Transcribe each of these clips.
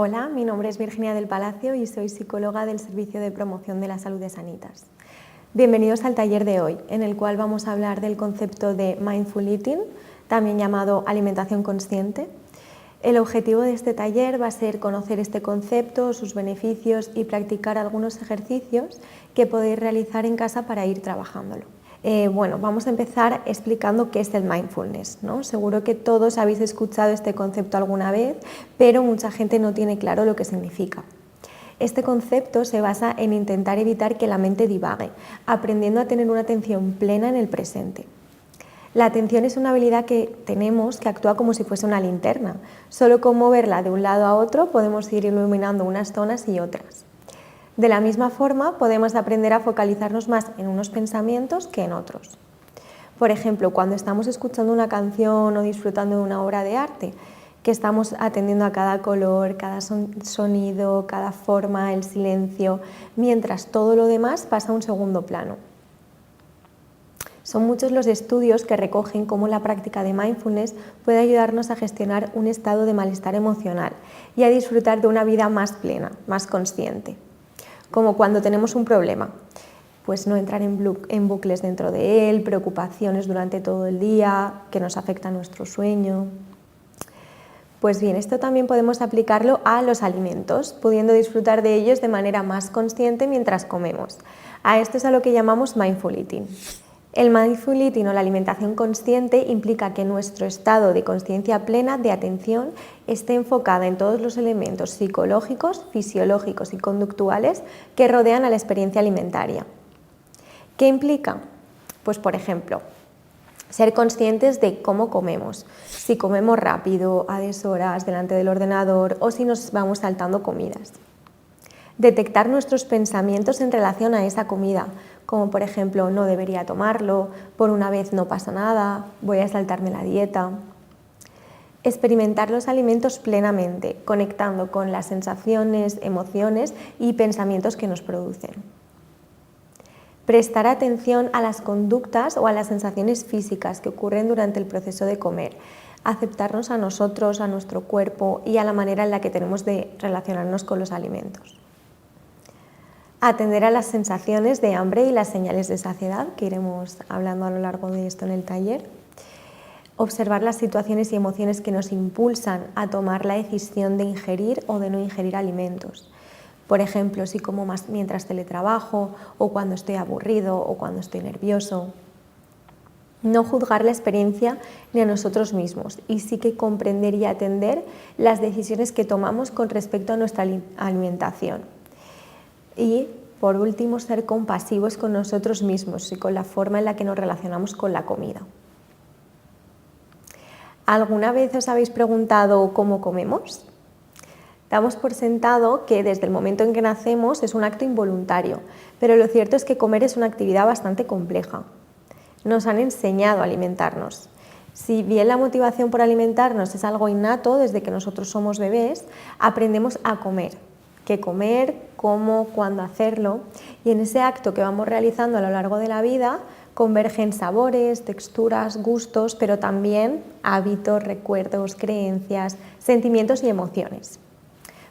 Hola, mi nombre es Virginia del Palacio y soy psicóloga del Servicio de Promoción de la Salud de Sanitas. Bienvenidos al taller de hoy, en el cual vamos a hablar del concepto de Mindful Eating, también llamado alimentación consciente. El objetivo de este taller va a ser conocer este concepto, sus beneficios y practicar algunos ejercicios que podéis realizar en casa para ir trabajándolo. Vamos a empezar explicando qué es el mindfulness, ¿no? Seguro que todos habéis escuchado este concepto alguna vez, pero mucha gente no tiene claro lo que significa. Este concepto se basa en intentar evitar que la mente divague, aprendiendo a tener una atención plena en el presente. La atención es una habilidad que tenemos que actúa como si fuese una linterna. Solo con moverla de un lado a otro podemos ir iluminando unas zonas y otras. De la misma forma, podemos aprender a focalizarnos más en unos pensamientos que en otros. Por ejemplo, cuando estamos escuchando una canción o disfrutando de una obra de arte, que estamos atendiendo a cada color, cada sonido, cada forma, el silencio, mientras todo lo demás pasa a un segundo plano. Son muchos los estudios que recogen cómo la práctica de mindfulness puede ayudarnos a gestionar un estado de malestar emocional y a disfrutar de una vida más plena, más consciente. Como cuando tenemos un problema, pues no entrar en bucles dentro de él, preocupaciones durante todo el día, que nos afecta nuestro sueño. Pues bien, esto también podemos aplicarlo a los alimentos, pudiendo disfrutar de ellos de manera más consciente mientras comemos. A esto es a lo que llamamos mindful eating. El mindful eating o la alimentación consciente implica que nuestro estado de consciencia plena, de atención, esté enfocada en todos los elementos psicológicos, fisiológicos y conductuales que rodean a la experiencia alimentaria. ¿Qué implica? Pues por ejemplo, ser conscientes de cómo comemos, si comemos rápido, a deshoras, delante del ordenador o si nos vamos saltando comidas. Detectar nuestros pensamientos en relación a esa comida, como por ejemplo, no debería tomarlo, por una vez no pasa nada, voy a saltarme la dieta. Experimentar los alimentos plenamente, conectando con las sensaciones, emociones y pensamientos que nos producen. Prestar atención a las conductas o a las sensaciones físicas que ocurren durante el proceso de comer. Aceptarnos a nosotros, a nuestro cuerpo y a la manera en la que tenemos de relacionarnos con los alimentos. Atender a las sensaciones de hambre y las señales de saciedad, que iremos hablando a lo largo de esto en el taller. Observar las situaciones y emociones que nos impulsan a tomar la decisión de ingerir o de no ingerir alimentos. Por ejemplo, si como más mientras teletrabajo, o cuando estoy aburrido, o cuando estoy nervioso. No juzgar la experiencia ni a nosotros mismos, y sí que comprender y atender las decisiones que tomamos con respecto a nuestra alimentación. Y, por último, ser compasivos con nosotros mismos y con la forma en la que nos relacionamos con la comida. ¿Alguna vez os habéis preguntado cómo comemos? Damos por sentado que desde el momento en que nacemos es un acto involuntario, pero lo cierto es que comer es una actividad bastante compleja. Nos han enseñado a alimentarnos. Si bien la motivación por alimentarnos es algo innato desde que nosotros somos bebés, aprendemos a comer. Qué comer, cómo, cuándo hacerlo, y en ese acto que vamos realizando a lo largo de la vida convergen sabores, texturas, gustos, pero también hábitos, recuerdos, creencias, sentimientos y emociones.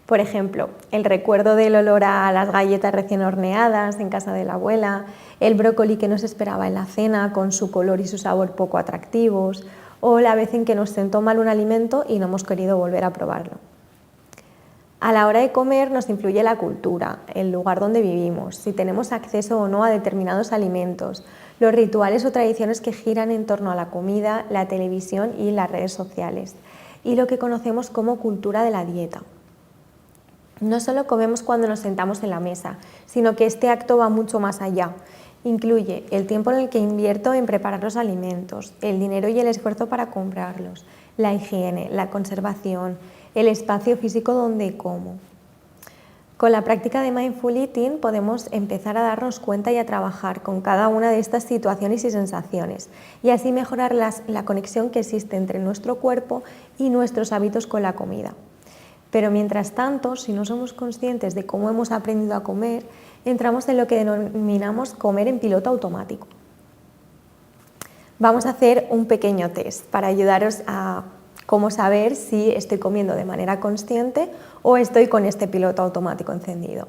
Por ejemplo, el recuerdo del olor a las galletas recién horneadas en casa de la abuela, el brócoli que nos esperaba en la cena con su color y su sabor poco atractivos, o la vez en que nos sentó mal un alimento y no hemos querido volver a probarlo. A la hora de comer nos influye la cultura, el lugar donde vivimos, si tenemos acceso o no a determinados alimentos, los rituales o tradiciones que giran en torno a la comida, la televisión y las redes sociales, y lo que conocemos como cultura de la dieta. No solo comemos cuando nos sentamos en la mesa, sino que este acto va mucho más allá. Incluye el tiempo en el que invierto en preparar los alimentos, el dinero y el esfuerzo para comprarlos, la higiene, la conservación, el espacio físico donde como. Con la práctica de Mindful Eating podemos empezar a darnos cuenta y a trabajar con cada una de estas situaciones y sensaciones y así mejorar la conexión que existe entre nuestro cuerpo y nuestros hábitos con la comida. Pero mientras tanto, si no somos conscientes de cómo hemos aprendido a comer, entramos en lo que denominamos comer en piloto automático. Vamos a hacer un pequeño test para ayudaros a Cómo saber si estoy comiendo de manera consciente o estoy con este piloto automático encendido.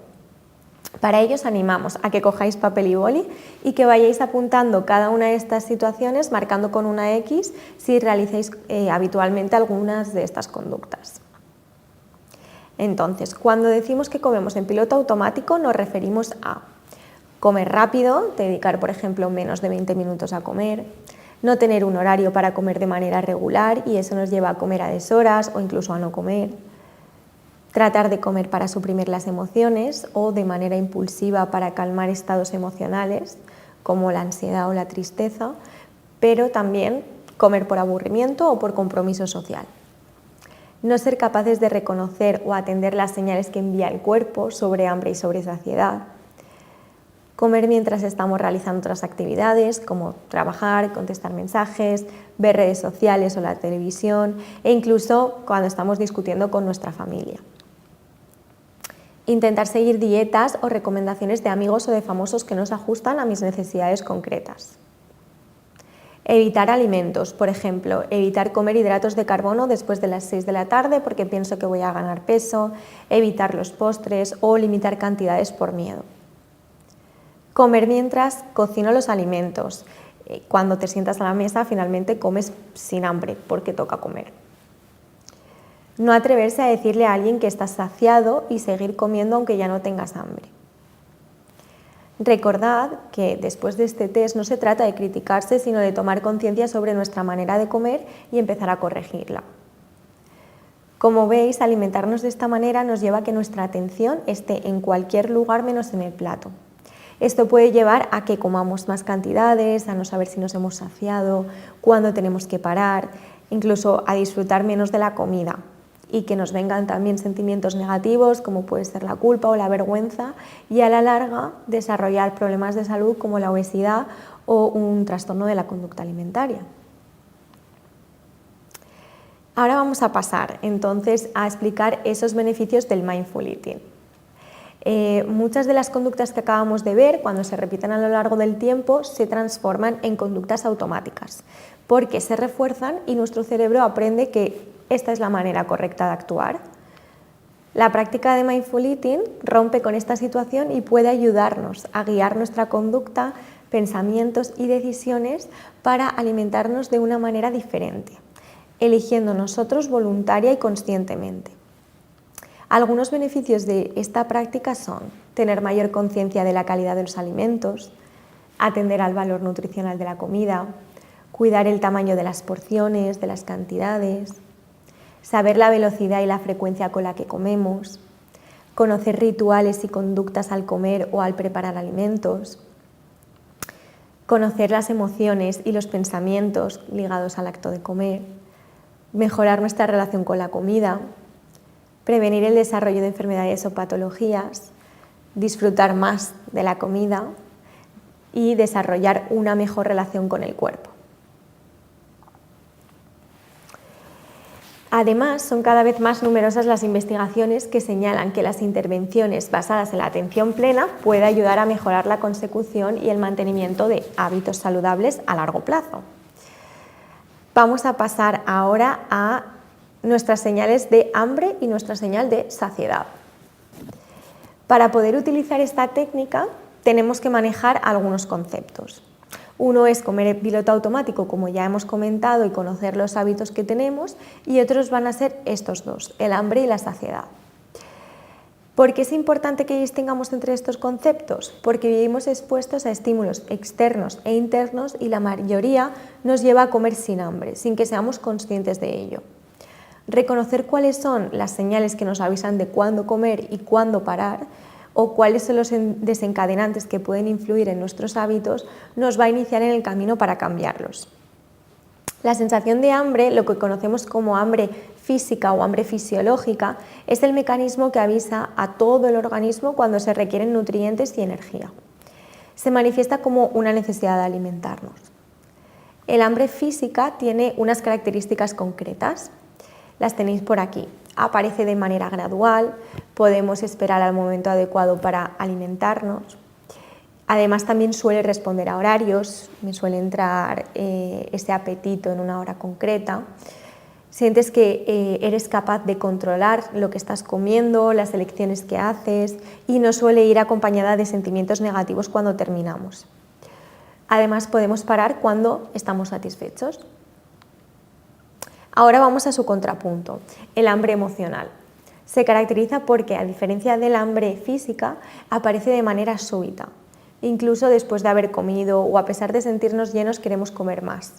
Para ello os animamos a que cojáis papel y boli y que vayáis apuntando cada una de estas situaciones, marcando con una X si realizáis habitualmente algunas de estas conductas. Entonces, cuando decimos que comemos en piloto automático nos referimos a comer rápido, dedicar por ejemplo menos de 20 minutos a comer, no tener un horario para comer de manera regular y eso nos lleva a comer a deshoras o incluso a no comer, tratar de comer para suprimir las emociones o de manera impulsiva para calmar estados emocionales como la ansiedad o la tristeza, pero también comer por aburrimiento o por compromiso social. No ser capaces de reconocer o atender las señales que envía el cuerpo sobre hambre y sobre saciedad. Comer mientras estamos realizando otras actividades como trabajar, contestar mensajes, ver redes sociales o la televisión e incluso cuando estamos discutiendo con nuestra familia. Intentar seguir dietas o recomendaciones de amigos o de famosos que no se ajustan a mis necesidades concretas. Evitar alimentos, por ejemplo, evitar comer hidratos de carbono después de las 6 de la tarde porque pienso que voy a ganar peso, evitar los postres o limitar cantidades por miedo. Comer mientras cocino los alimentos. Cuando te sientas a la mesa finalmente comes sin hambre porque toca comer. No atreverse a decirle a alguien que estás saciado y seguir comiendo aunque ya no tengas hambre. Recordad que después de este test no se trata de criticarse, sino de tomar conciencia sobre nuestra manera de comer y empezar a corregirla. Como veis, alimentarnos de esta manera nos lleva a que nuestra atención esté en cualquier lugar menos en el plato. Esto puede llevar a que comamos más cantidades, a no saber si nos hemos saciado, cuándo tenemos que parar, incluso a disfrutar menos de la comida y que nos vengan también sentimientos negativos como puede ser la culpa o la vergüenza y a la larga desarrollar problemas de salud como la obesidad o un trastorno de la conducta alimentaria. Ahora vamos a pasar entonces a explicar esos beneficios del mindful eating. Muchas de las conductas que acabamos de ver, cuando se repiten a lo largo del tiempo, se transforman en conductas automáticas, porque se refuerzan y nuestro cerebro aprende que esta es la manera correcta de actuar. La práctica de mindful eating rompe con esta situación y puede ayudarnos a guiar nuestra conducta, pensamientos y decisiones para alimentarnos de una manera diferente, eligiendo nosotros voluntaria y conscientemente. Algunos beneficios de esta práctica son tener mayor conciencia de la calidad de los alimentos, atender al valor nutricional de la comida, cuidar el tamaño de las porciones, de las cantidades, saber la velocidad y la frecuencia con la que comemos, conocer rituales y conductas al comer o al preparar alimentos, conocer las emociones y los pensamientos ligados al acto de comer, mejorar nuestra relación con la comida, prevenir el desarrollo de enfermedades o patologías, disfrutar más de la comida y desarrollar una mejor relación con el cuerpo. Además, son cada vez más numerosas las investigaciones que señalan que las intervenciones basadas en la atención plena pueden ayudar a mejorar la consecución y el mantenimiento de hábitos saludables a largo plazo. Vamos a pasar ahora a nuestras señales de hambre y nuestra señal de saciedad. Para poder utilizar esta técnica tenemos que manejar algunos conceptos. Uno es comer en piloto automático, como ya hemos comentado, y conocer los hábitos que tenemos, y otros van a ser estos dos, el hambre y la saciedad. ¿Por qué es importante que distingamos entre estos conceptos? Porque vivimos expuestos a estímulos externos e internos y la mayoría nos lleva a comer sin hambre, sin que seamos conscientes de ello. Reconocer cuáles son las señales que nos avisan de cuándo comer y cuándo parar, o cuáles son los desencadenantes que pueden influir en nuestros hábitos, nos va a iniciar en el camino para cambiarlos. La sensación de hambre, lo que conocemos como hambre física o hambre fisiológica, es el mecanismo que avisa a todo el organismo cuando se requieren nutrientes y energía. Se manifiesta como una necesidad de alimentarnos. El hambre física tiene unas características concretas. Las tenéis por aquí. Aparece de manera gradual, podemos esperar al momento adecuado para alimentarnos. Además también suele responder a horarios, me suele entrar ese apetito en una hora concreta Sientes que eres capaz de controlar lo que estás comiendo, las elecciones que haces y no suele ir acompañada de sentimientos negativos cuando terminamos. Además, podemos parar cuando estamos satisfechos. Ahora vamos a su contrapunto, el hambre emocional. Se caracteriza porque, a diferencia del hambre física, aparece de manera súbita. Incluso después de haber comido o a pesar de sentirnos llenos queremos comer más.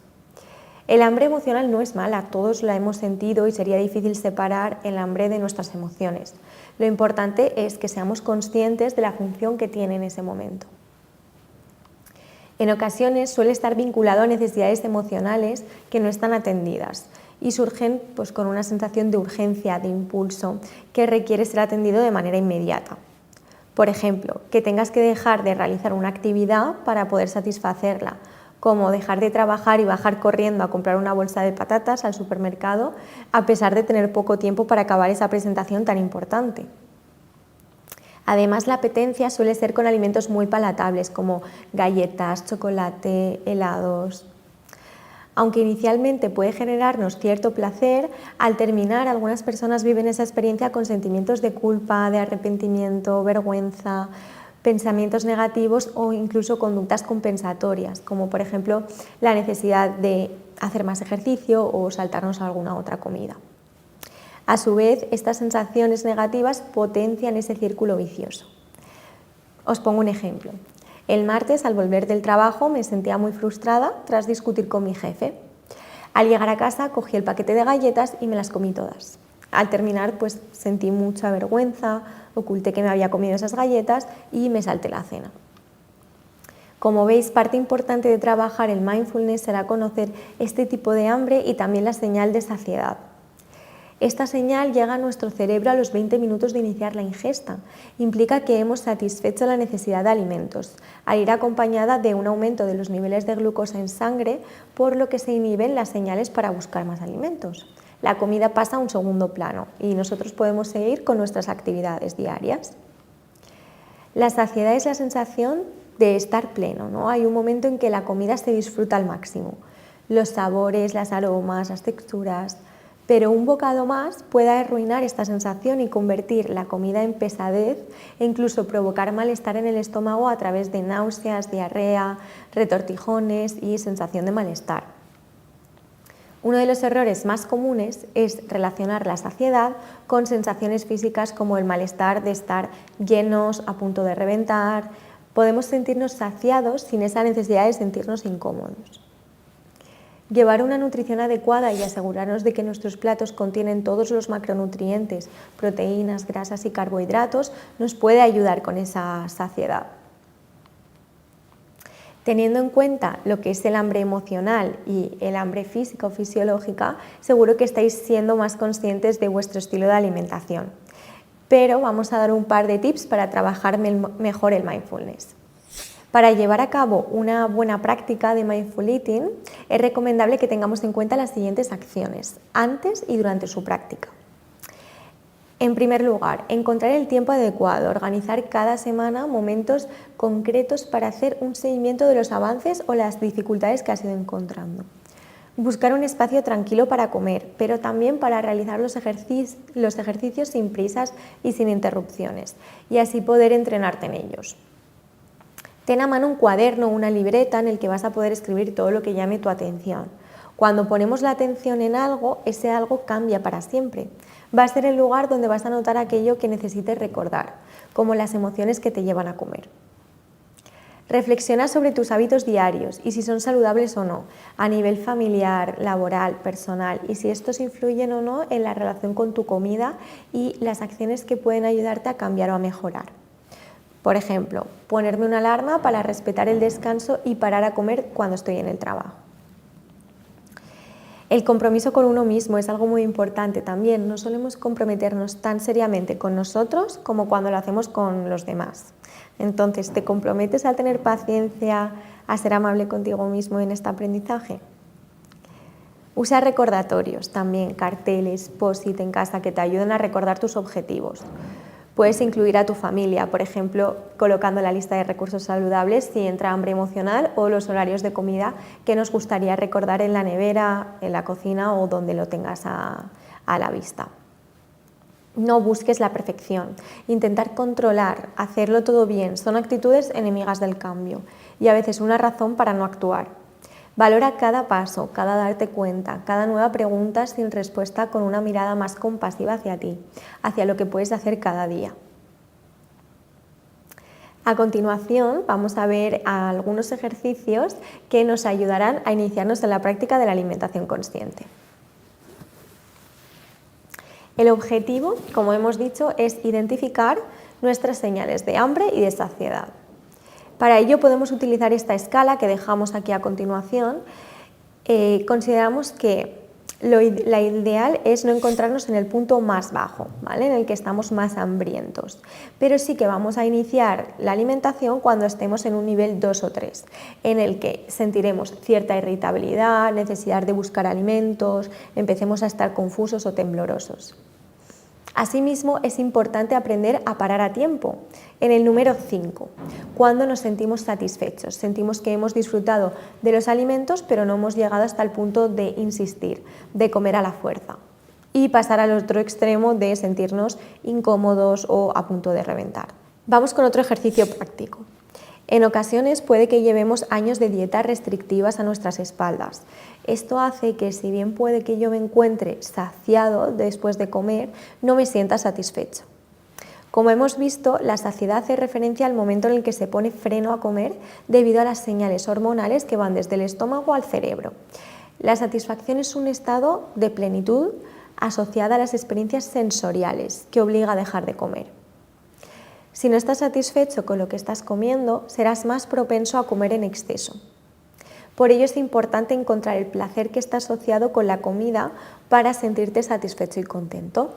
El hambre emocional no es mala, todos la hemos sentido y sería difícil separar el hambre de nuestras emociones. Lo importante es que seamos conscientes de la función que tiene en ese momento. En ocasiones suele estar vinculado a necesidades emocionales que no están atendidas y surgen con una sensación de urgencia, de impulso, que requiere ser atendido de manera inmediata. Por ejemplo, que tengas que dejar de realizar una actividad para poder satisfacerla, como dejar de trabajar y bajar corriendo a comprar una bolsa de patatas al supermercado a pesar de tener poco tiempo para acabar esa presentación tan importante. Además, la apetencia suele ser con alimentos muy palatables como galletas, chocolate, helados. Aunque inicialmente puede generarnos cierto placer, al terminar algunas personas viven esa experiencia con sentimientos de culpa, de arrepentimiento, vergüenza, pensamientos negativos o incluso conductas compensatorias, como por ejemplo la necesidad de hacer más ejercicio o saltarnos alguna otra comida. A su vez, estas sensaciones negativas potencian ese círculo vicioso. Os pongo un ejemplo. El martes, al volver del trabajo, me sentía muy frustrada tras discutir con mi jefe. Al llegar a casa, cogí el paquete de galletas y me las comí todas. Al terminar, sentí mucha vergüenza, oculté que me había comido esas galletas y me salté la cena. Como veis, parte importante de trabajar el mindfulness será conocer este tipo de hambre y también la señal de saciedad. Esta señal llega a nuestro cerebro a los 20 minutos de iniciar la ingesta. Implica que hemos satisfecho la necesidad de alimentos, al ir acompañada de un aumento de los niveles de glucosa en sangre, por lo que se inhiben las señales para buscar más alimentos. La comida pasa a un segundo plano y nosotros podemos seguir con nuestras actividades diarias. La saciedad es la sensación de estar pleno, ¿no? Hay un momento en que la comida se disfruta al máximo. Los sabores, los aromas, las texturas, pero un bocado más puede arruinar esta sensación y convertir la comida en pesadez e incluso provocar malestar en el estómago a través de náuseas, diarrea, retortijones y sensación de malestar. Uno de los errores más comunes es relacionar la saciedad con sensaciones físicas como el malestar de estar llenos, a punto de reventar. Podemos sentirnos saciados sin esa necesidad de sentirnos incómodos. Llevar una nutrición adecuada y asegurarnos de que nuestros platos contienen todos los macronutrientes, proteínas, grasas y carbohidratos nos puede ayudar con esa saciedad. Teniendo en cuenta lo que es el hambre emocional y el hambre física o fisiológica, seguro que estáis siendo más conscientes de vuestro estilo de alimentación. Pero vamos a dar un par de tips para trabajar mejor el mindfulness. Para llevar a cabo una buena práctica de mindful eating, es recomendable que tengamos en cuenta las siguientes acciones, antes y durante su práctica. En primer lugar, encontrar el tiempo adecuado, organizar cada semana momentos concretos para hacer un seguimiento de los avances o las dificultades que has ido encontrando. Buscar un espacio tranquilo para comer, pero también para realizar los ejercicios sin prisas y sin interrupciones, y así poder entrenarte en ellos. Ten a mano un cuaderno o una libreta en el que vas a poder escribir todo lo que llame tu atención. Cuando ponemos la atención en algo, ese algo cambia para siempre. Va a ser el lugar donde vas a notar aquello que necesites recordar, como las emociones que te llevan a comer. Reflexiona sobre tus hábitos diarios y si son saludables o no, a nivel familiar, laboral, personal, y si estos influyen o no en la relación con tu comida y las acciones que pueden ayudarte a cambiar o a mejorar. Por ejemplo, ponerme una alarma para respetar el descanso y parar a comer cuando estoy en el trabajo. El compromiso con uno mismo es algo muy importante también. No solemos comprometernos tan seriamente con nosotros como cuando lo hacemos con los demás. Entonces, ¿te comprometes a tener paciencia, a ser amable contigo mismo en este aprendizaje? Usa recordatorios también, carteles, post-it en casa que te ayuden a recordar tus objetivos. Puedes incluir a tu familia, por ejemplo, colocando la lista de recursos saludables si entra hambre emocional o los horarios de comida que nos gustaría recordar en la nevera, en la cocina o donde lo tengas a la vista. No busques la perfección. Intentar controlar, hacerlo todo bien, son actitudes enemigas del cambio y a veces una razón para no actuar. Valora cada paso, cada darte cuenta, cada nueva pregunta sin respuesta con una mirada más compasiva hacia ti, hacia lo que puedes hacer cada día. A continuación vamos a ver algunos ejercicios que nos ayudarán a iniciarnos en la práctica de la alimentación consciente. El objetivo, como hemos dicho, es identificar nuestras señales de hambre y de saciedad. Para ello podemos utilizar esta escala que dejamos aquí a continuación. Consideramos que la ideal es no encontrarnos en el punto más bajo, ¿vale? En el que estamos más hambrientos, pero sí que vamos a iniciar la alimentación cuando estemos en un nivel 2 o 3, en el que sentiremos cierta irritabilidad, necesidad de buscar alimentos, empecemos a estar confusos o temblorosos. Asimismo, es importante aprender a parar a tiempo, en el número 5, cuando nos sentimos satisfechos, sentimos que hemos disfrutado de los alimentos, pero no hemos llegado hasta el punto de insistir, de comer a la fuerza, y pasar al otro extremo de sentirnos incómodos o a punto de reventar. Vamos con otro ejercicio práctico. En ocasiones puede que llevemos años de dietas restrictivas a nuestras espaldas. Esto hace que, si bien puede que yo me encuentre saciado después de comer, no me sienta satisfecho. Como hemos visto, la saciedad hace referencia al momento en el que se pone freno a comer debido a las señales hormonales que van desde el estómago al cerebro. La satisfacción es un estado de plenitud asociada a las experiencias sensoriales que obliga a dejar de comer. Si no estás satisfecho con lo que estás comiendo, serás más propenso a comer en exceso. Por ello es importante encontrar el placer que está asociado con la comida para sentirte satisfecho y contento.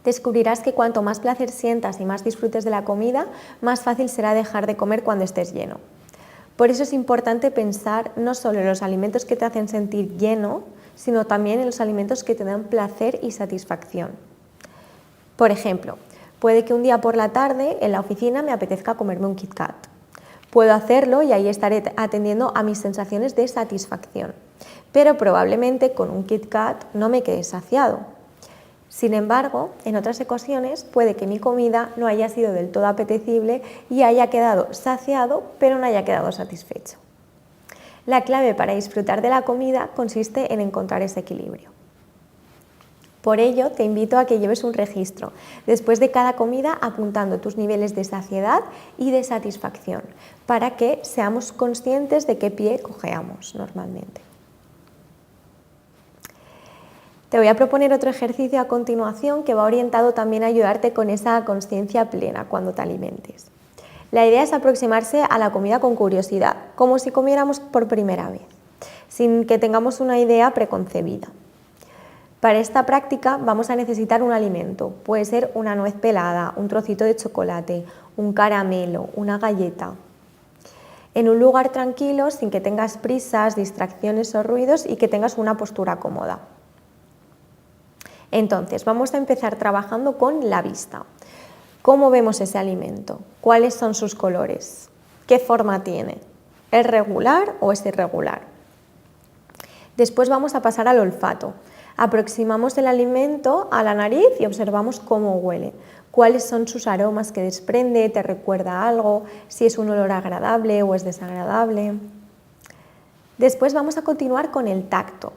Descubrirás que cuanto más placer sientas y más disfrutes de la comida, más fácil será dejar de comer cuando estés lleno. Por eso es importante pensar no solo en los alimentos que te hacen sentir lleno, sino también en los alimentos que te dan placer y satisfacción. Por ejemplo, puede que un día por la tarde en la oficina me apetezca comerme un Kit Kat. Puedo hacerlo y ahí estaré atendiendo a mis sensaciones de satisfacción, pero probablemente con un Kit Kat no me quede saciado. Sin embargo, en otras ocasiones puede que mi comida no haya sido del todo apetecible y haya quedado saciado, pero no haya quedado satisfecho. La clave para disfrutar de la comida consiste en encontrar ese equilibrio. Por ello, te invito a que lleves un registro después de cada comida apuntando tus niveles de saciedad y de satisfacción para que seamos conscientes de qué pie cojeamos normalmente. Te voy a proponer otro ejercicio a continuación que va orientado también a ayudarte con esa consciencia plena cuando te alimentes. La idea es aproximarse a la comida con curiosidad, como si comiéramos por primera vez, sin que tengamos una idea preconcebida. Para esta práctica vamos a necesitar un alimento, puede ser una nuez pelada, un trocito de chocolate, un caramelo, una galleta. En un lugar tranquilo, sin que tengas prisas, distracciones o ruidos y que tengas una postura cómoda. Entonces, vamos a empezar trabajando con la vista. ¿Cómo vemos ese alimento? ¿Cuáles son sus colores? ¿Qué forma tiene? ¿Es regular o es irregular? Después vamos a pasar al olfato. Aproximamos el alimento a la nariz y observamos cómo huele, cuáles son sus aromas que desprende, te recuerda algo, si es un olor agradable o es desagradable. Después vamos a continuar con el tacto.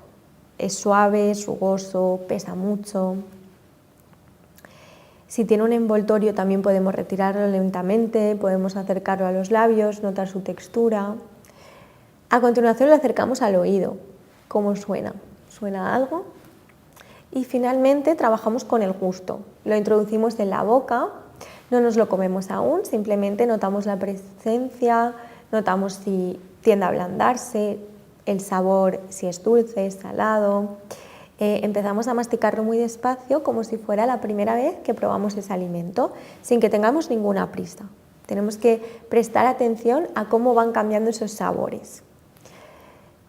Es suave, es rugoso, pesa mucho. Si tiene un envoltorio también podemos retirarlo lentamente, podemos acercarlo a los labios, notar su textura. A continuación lo acercamos al oído. ¿Cómo suena? ¿Suena algo? Y finalmente trabajamos con el gusto. Lo introducimos en la boca, no nos lo comemos aún, simplemente notamos la presencia, notamos si tiende a ablandarse, el sabor, si es dulce, es salado. Empezamos a masticarlo muy despacio como si fuera la primera vez que probamos ese alimento, sin que tengamos ninguna prisa. Tenemos que prestar atención a cómo van cambiando esos sabores.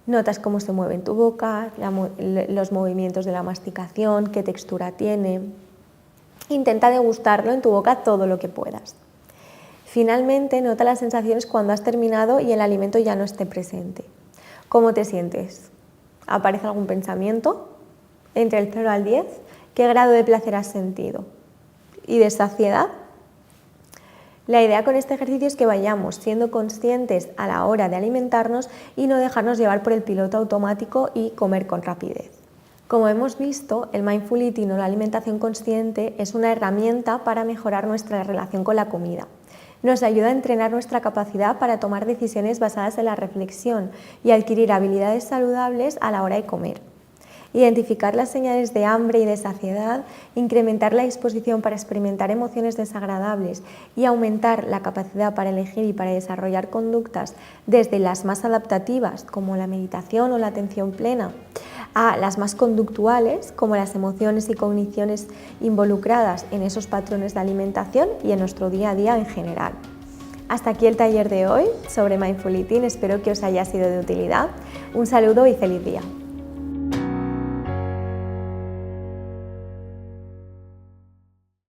Notas cómo se mueve en tu boca, los movimientos de la masticación, qué textura tiene. Intenta degustarlo en tu boca todo lo que puedas. Finalmente, nota las sensaciones cuando has terminado y el alimento ya no esté presente. ¿Cómo te sientes? ¿Aparece algún pensamiento? Entre el 0 al 10, ¿qué grado de placer has sentido? ¿Y de saciedad? La idea con este ejercicio es que vayamos siendo conscientes a la hora de alimentarnos y no dejarnos llevar por el piloto automático y comer con rapidez. Como hemos visto, el mindful eating o la alimentación consciente es una herramienta para mejorar nuestra relación con la comida. Nos ayuda a entrenar nuestra capacidad para tomar decisiones basadas en la reflexión y adquirir habilidades saludables a la hora de comer. Identificar las señales de hambre y de saciedad, incrementar la disposición para experimentar emociones desagradables y aumentar la capacidad para elegir y para desarrollar conductas desde las más adaptativas, como la meditación o la atención plena, a las más conductuales, como las emociones y cogniciones involucradas en esos patrones de alimentación y en nuestro día a día en general. Hasta aquí el taller de hoy sobre Mindful Eating, espero que os haya sido de utilidad. Un saludo y feliz día.